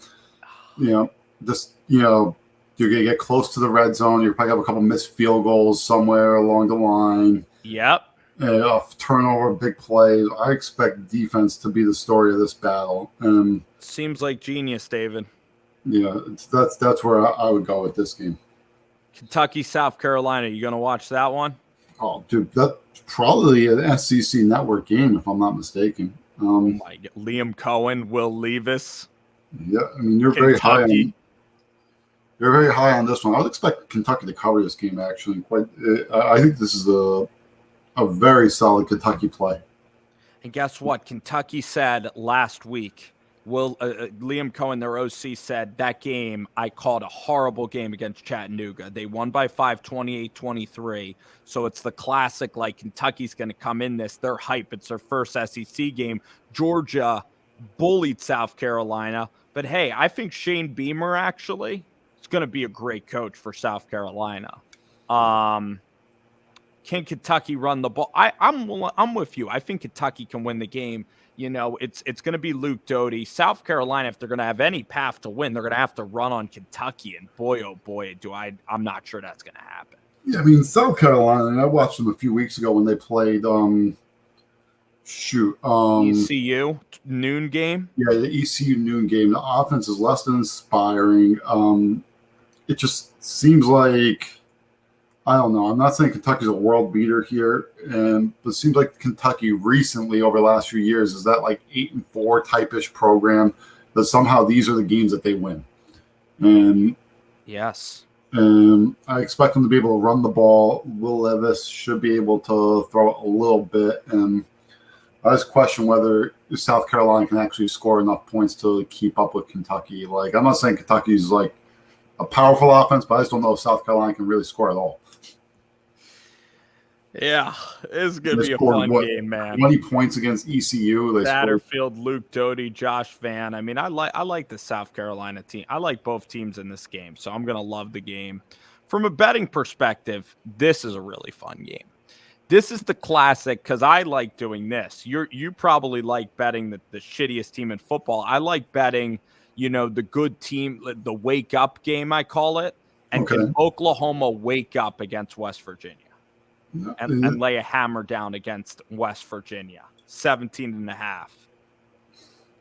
You're going to get close to the red zone. You're probably have a couple missed field goals somewhere along the line. Yep. Turnover, big plays. I expect defense to be the story of this battle. Seems like genius, David. Yeah, that's where I would go with this game. Kentucky, South Carolina. You going to watch that one? Oh, dude, that's probably an SEC network game, if I'm not mistaken. Oh my God. Liam Cohen, Will Levis. Yeah, I mean, you're very high on this one. I would expect Kentucky to cover this game, actually. I think this is a very solid Kentucky play. And guess what? Kentucky said last week, Liam Cohen, their OC, said that game, I called a horrible game against Chattanooga. They won by 5, 28-23. So it's the classic, like, Kentucky's going to come in this. They're hype. It's their first SEC game. Georgia bullied South Carolina. But, hey, I think Shane Beamer, actually, is going to be a great coach for South Carolina. Can Kentucky run the ball? I'm with you. I think Kentucky can win the game. It's going to be Luke Doty. South Carolina, if they're going to have any path to win, they're going to have to run on Kentucky. And boy, oh boy, I'm not sure that's going to happen. Yeah, I mean, South Carolina, and I watched them a few weeks ago when they played ECU noon game. Yeah, the ECU noon game. The offense is less than inspiring. It just seems like, I don't know. I'm not saying Kentucky's a world beater here, but it seems like Kentucky recently, over the last few years, is that like 8-4 type-ish program that somehow these are the games that they win. And yes, I expect them to be able to run the ball. Will Levis should be able to throw it a little bit, and I just question whether South Carolina can actually score enough points to keep up with Kentucky. Like, I'm not saying Kentucky's like a powerful offense, but I just don't know if South Carolina can really score at all. Yeah, it's going to be a fun game, man. 20 points against ECU. Satterfield, Luke Doty, Josh Vann. I mean, I like the South Carolina team. I like both teams in this game, so I'm going to love the game. From a betting perspective, this is a really fun game. This is the classic because I like doing this. You probably like betting the shittiest team in football. I like betting, the good team, the wake up game, I call it. And can Oklahoma wake up against West Virginia? And lay a hammer down against West Virginia. 17.5?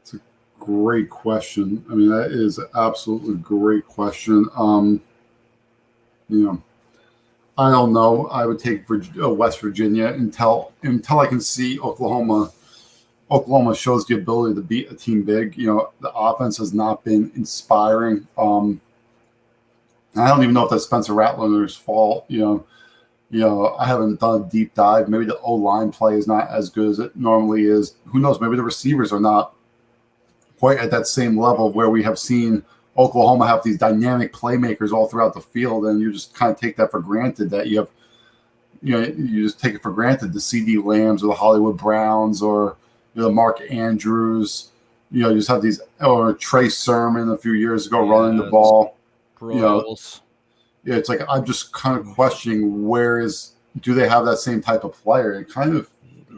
It's a great question. I mean, that is absolutely a great question. I don't know. I would take West Virginia until I can see Oklahoma. Oklahoma shows the ability to beat a team big. The offense has not been inspiring. I don't even know if that's Spencer Rattler's fault. I haven't done a deep dive. Maybe the O-line play is not as good as it normally is. Who knows? Maybe the receivers are not quite at that same level where we have seen Oklahoma have these dynamic playmakers all throughout the field, and you just kind of take that for granted that you have, you just take it for granted the CD Lambs or the Hollywood Browns or the Mark Andrews. You just have these, or Trey Sermon a few years ago running the ball. Royals. It's like I'm just kind of questioning do they have that same type of player? And kind of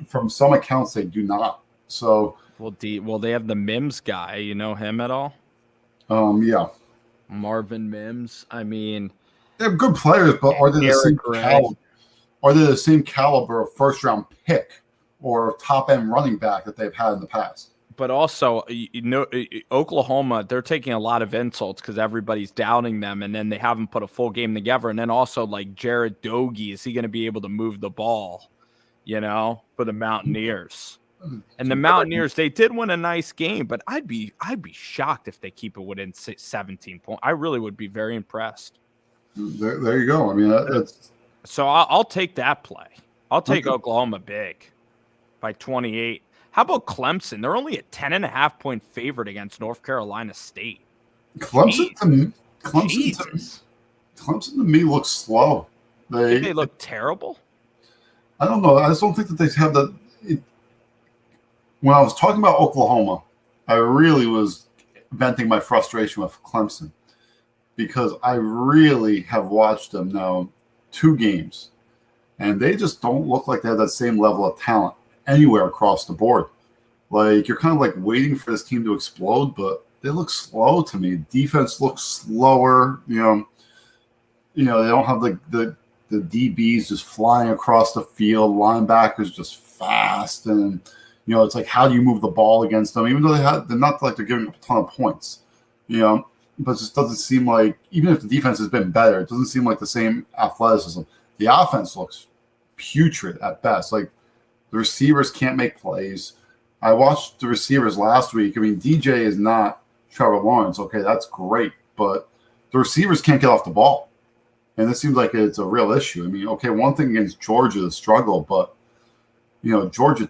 from some accounts they do not. So well, they have the Mims guy. You know him at all? Yeah. Marvin Mims. I mean, they're good players, but are they the same caliber of first round pick or top end running back that they've had in the past? But also, Oklahoma, they're taking a lot of insults because everybody's doubting them, and then they haven't put a full game together. And then also, like Jared Doege, is he going to be able to move the ball, for the Mountaineers? And the Mountaineers, they did win a nice game, but I'd be shocked if they keep it within 17 points. I really would be very impressed. There you go. I mean, that's so I'll take that play. I'll take Oklahoma big by 28. How about Clemson? They're only a 10.5-point favorite against North Carolina State. Clemson to me looks slow. They look terrible. I don't know. I just don't think that they have the. When I was talking about Oklahoma, I really was venting my frustration with Clemson because I really have watched them now 2 games, and they just don't look like they have that same level of talent anywhere across the board. Like, you're kind of like waiting for this team to explode, but they look slow to me. Defense looks slower. They don't have the DBs just flying across the field. Linebackers just fast, and it's like, how do you move the ball against them? Even though they're not like they're giving up a ton of points, but it just doesn't seem like, even if the defense has been better, it doesn't seem like the same athleticism. The offense looks putrid at best. Like, the receivers can't make plays. I watched the receivers last week. I mean, DJ is not Trevor Lawrence. Okay, that's great, but the receivers can't get off the ball, and this seems like it's a real issue. I mean, okay, one thing against Georgia, the struggle, but Georgia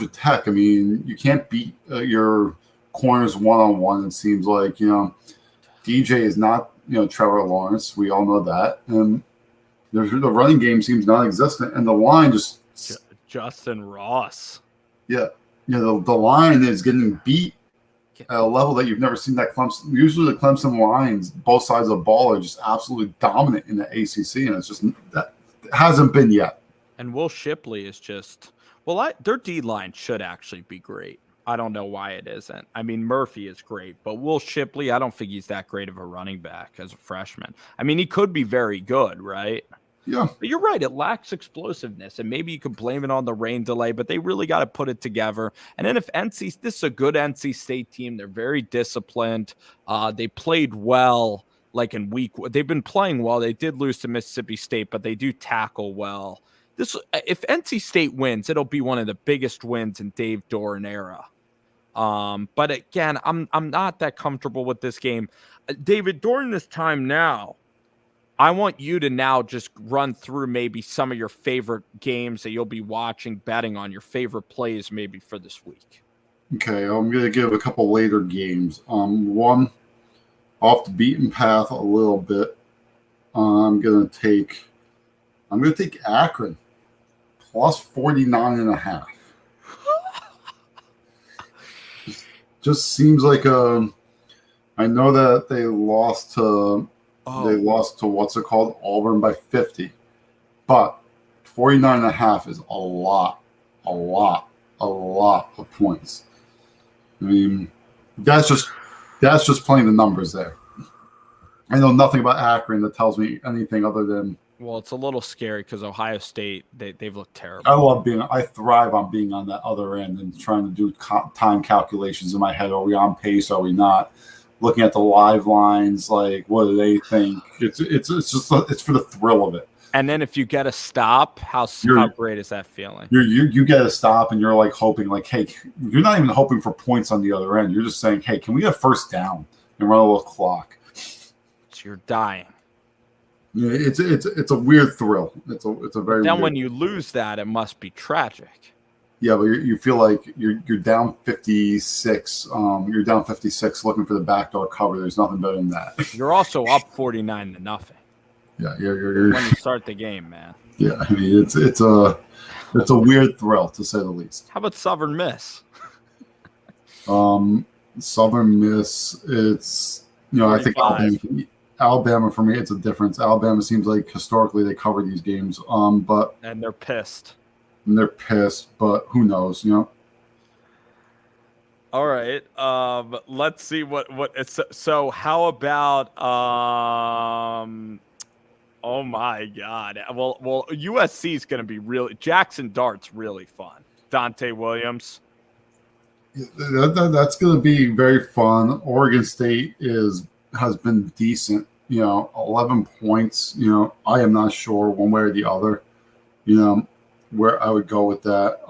Tech, I mean, you can't beat your corners one-on-one, it seems like. DJ is not, Trevor Lawrence. We all know that. And the running game seems non-existent, and the line just... Justin Ross. Yeah. The line is getting beat at a level that you've never seen that Clemson... Usually the Clemson lines, both sides of the ball, are just absolutely dominant in the ACC, and it's just... That hasn't been yet. And Will Shipley is just... Well, their D-line should actually be great. I don't know why it isn't. I mean, Murphy is great, but Will Shipley, I don't think he's that great of a running back as a freshman. I mean, he could be very good, right? Yeah. But you're right. It lacks explosiveness, and maybe you could blame it on the rain delay, but they really got to put it together. And then if this is a good NC State team, they're very disciplined. They played well, like in they've been playing well. They did lose to Mississippi State, but they do tackle well. If NC State wins, it'll be one of the biggest wins in Dave Doran era. But again, I'm not that comfortable with this game. David, during this time now, I want you to now just run through maybe some of your favorite games that you'll be watching, betting on, your favorite plays maybe for this week. Okay, I'm going to give a couple later games. One, off the beaten path a little bit. I'm going to take Akron plus 49.5. Just seems like I know that they lost to what's it called, Auburn by 50, but 49.5 is a lot of points. I mean, that's just playing the numbers there. I know nothing about Akron that tells me anything other than Well, it's a little scary because Ohio State, they've looked terrible. I thrive on being on that other end and trying to do time calculations in my head. Are we on pace? Are we not? Looking at the live lines, like what do they think? It's for the thrill of it. And then if you get a stop, how great is that feeling? You get a stop and you're like hoping, like, hey, you're not even hoping for points on the other end. You're just saying, hey, can we get a first down and run a little clock? So you're dying. Yeah, it's a weird thrill. It's a very. Then when you lose that, it must be tragic. Yeah, but you feel like you're down 56. You're down 56, looking for the backdoor cover. There's nothing better than that. You're also up 49-0. Yeah, you're when you start the game, man. Yeah, I mean it's a weird thrill to say the least. How about Southern Miss? Southern Miss, it's I think Alabama for me, it's a difference. Alabama seems like historically they cover these games, but and they're pissed. But who knows, All right. Let's see what it's. So how about oh my God. Well, USC is going to be really. Jackson Dart's really fun. Dante Williams. That's going to be very fun. Oregon State has been decent. 11 points. I am not sure one way or the other. Where I would go with that.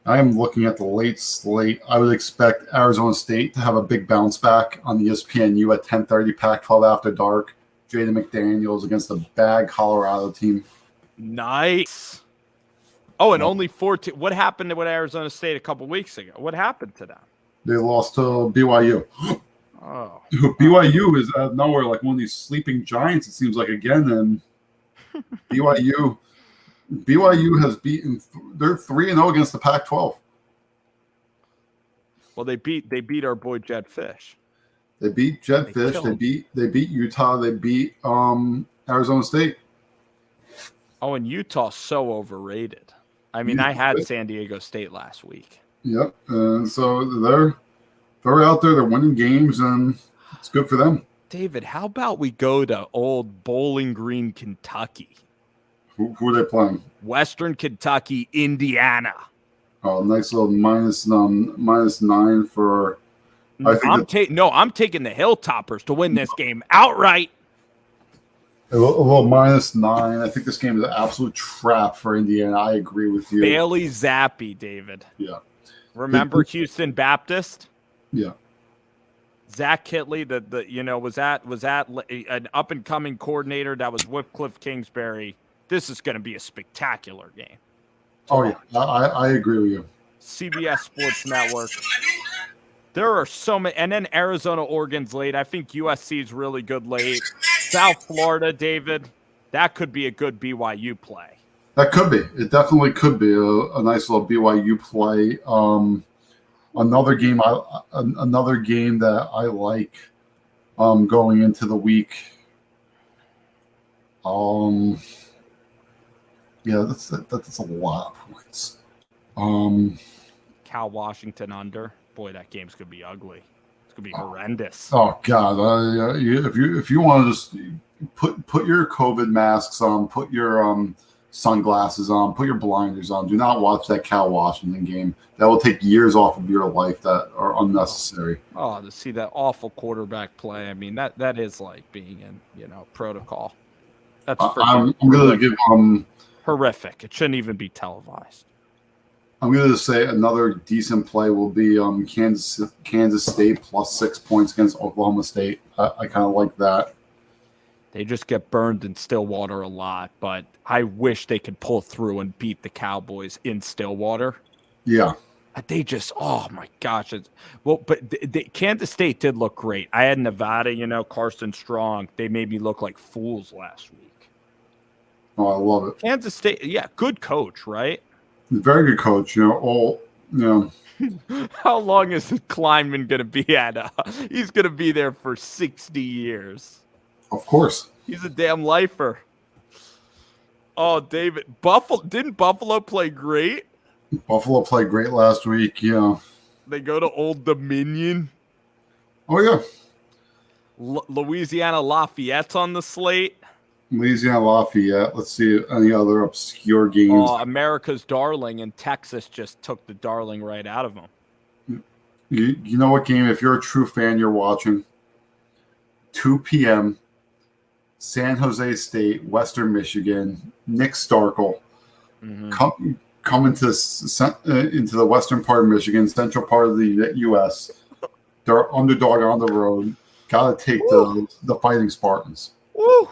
I am looking at the late slate. I would expect Arizona State to have a big bounce back on the ESPNU at 10:30 Pac-12 after dark. Jaden McDaniels against a bad Colorado team. Nice. Oh, and only 14. What happened with Arizona State a couple weeks ago? What happened to them? They lost to BYU. Oh. BYU is out of nowhere, like one of these sleeping giants, it seems like, again. And BYU has beaten. They're 3-0 against the Pac-12. Well, they beat our boy Jed Fish. They beat Jed Fish. They beat Utah. They beat Arizona State. Oh, and Utah's so overrated. I mean, I had San Diego State last week. Yep, and so they're out there. They're winning games, and it's good for them. David, how about we go to old Bowling Green, Kentucky? Who are they playing? Western Kentucky, Indiana. Oh, nice little -9 for. I'm taking the Hilltoppers to win this game outright. A little -9. I think this game is an absolute trap for Indiana. I agree with you. Bailey Zappi, David. Yeah. Remember Houston Baptist? Yeah. Zach Kitley, was that an up and coming coordinator that was with Cliff Kingsbury. This is going to be a spectacular game. Oh yeah, I agree with you. CBS Sports Network. There are so many, and then Arizona, Oregon's late. I think USC is really good late. South Florida, David, that could be a good BYU play. That could be. It definitely could be a nice little BYU play. Another game that I like going into the week. Yeah, that's a lot of points. Cal Washington under. Boy, that game's gonna be ugly. It's gonna be horrendous. Oh God! If you want to just put your COVID masks on, put your sunglasses on, put your blinders on. Do not watch that Cal Washington game. That will take years off of your life that are unnecessary. Oh, to see that awful quarterback play. I mean, that is like being in protocol. That's I'm gonna give horrific. It shouldn't even be televised. I'm going to say another decent play will be Kansas State +6 points against Oklahoma State. I kind of like that. They just get burned in Stillwater a lot, but I wish they could pull through and beat the Cowboys in Stillwater. Yeah. They just, oh my gosh. Kansas State did look great. I had Nevada, Carson Strong. They made me look like fools last week. Oh, I love it. Kansas State, yeah, good coach, right? Very good coach. How long is Kleinman going to be at? He's going to be there for 60 years. Of course. He's a damn lifer. Oh, David, didn't Buffalo play great? Buffalo played great last week. Yeah. They go to Old Dominion. Oh yeah. Louisiana Lafayette's on the slate. Louisiana Lafayette. Let's see any other obscure games. Oh, America's darling, and Texas just took the darling right out of them. You know what game? If you're a true fan, you're watching. 2 p.m. San Jose State, Western Michigan. Nick Starkel come into the western part of Michigan, central part of the U.S. They're underdog on the road. Got to take the Fighting Spartans. Woo!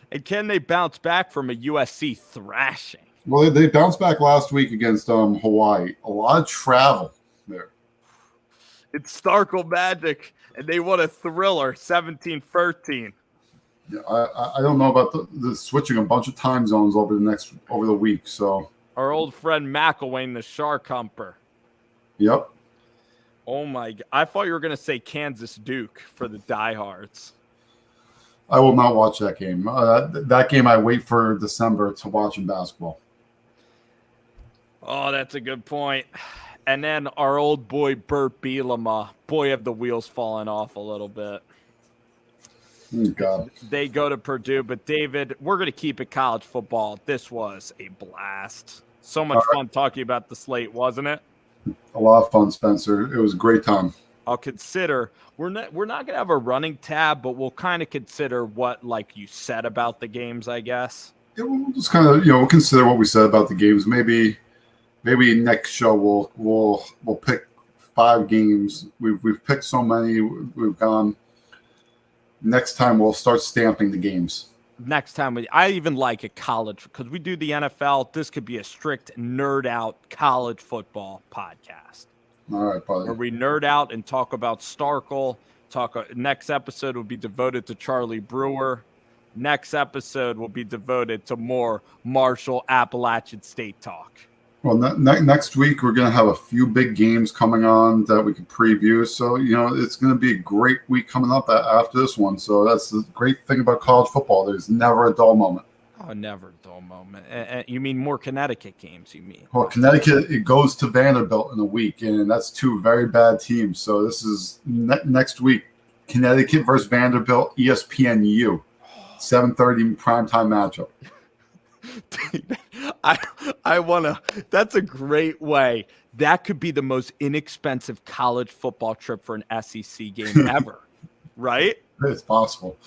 And can they bounce back from a USC thrashing? Well, they bounced back last week against Hawaii. A lot of travel there. It's Starkle magic, and they won a thriller, 17-13. Yeah, I don't know about the switching a bunch of time zones over the week. So our old friend McElwain, the Shark Humper. Yep. Oh my God! I thought you were going to say Kansas Duke for the diehards. I will not watch that game. That game I wait for December to watch in basketball. Oh, that's a good point. And then our old boy Burt Bielema. Boy, have the wheels fallen off a little bit. Oh, God. They go to Purdue. But, David, we're going to keep it college football. This was a blast. So much fun talking about the slate, wasn't it? A lot of fun, Spencer. It was a great time. I'll consider we're not going to have a running tab, but we'll kind of consider what, like you said about the games, I guess. Yeah, we'll just kind of, we'll consider what we said about the games. Maybe next show we'll pick 5 games. We've picked so many. We've gone. Next time we'll start stamping the games. Next time, I even like a college because we do the NFL. This could be a strict nerd out college football podcast. All right, buddy. Where we nerd out and talk about Starkle. Next episode will be devoted to Charlie Brewer. Next episode will be devoted to more Marshall Appalachian State talk. Well, next week we're going to have a few big games coming on that we can preview. So, it's going to be a great week coming up after this one. So that's the great thing about college football. There's never a dull moment. Oh, never a dull moment. You mean more Connecticut games, you mean? Well, Connecticut, it goes to Vanderbilt in a week, and that's 2 very bad teams. So this is next week, Connecticut versus Vanderbilt, ESPNU, 7:30 primetime matchup. I want to – that's a great way. That could be the most inexpensive college football trip for an SEC game ever, right? It's possible.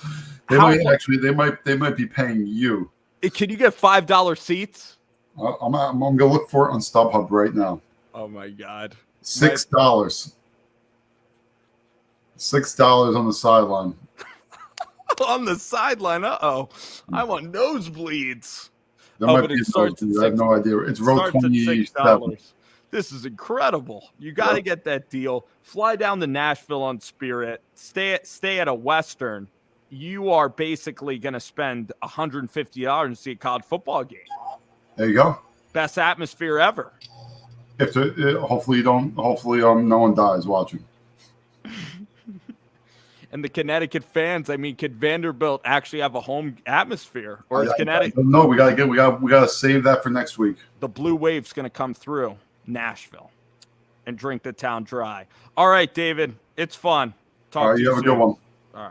They might be paying you. Can you get $5 seats? I'm going to look for it on StubHub right now. Oh, my God. $6. $6 on the sideline. On the sideline? Uh-oh. I want nosebleeds. There might be I have no idea. It's row 27. This is incredible. You got to get that deal. Fly down to Nashville on Spirit. Stay at a Western. You are basically going to spend $150 to see a college football game. There you go. Best atmosphere ever. Hopefully no one dies watching. And the Connecticut fans, could Vanderbilt actually have a home atmosphere, or is Connecticut? No, we gotta save that for next week. The blue wave's gonna come through Nashville and drink the town dry. All right, David, it's fun. All right, you have a good one. All right.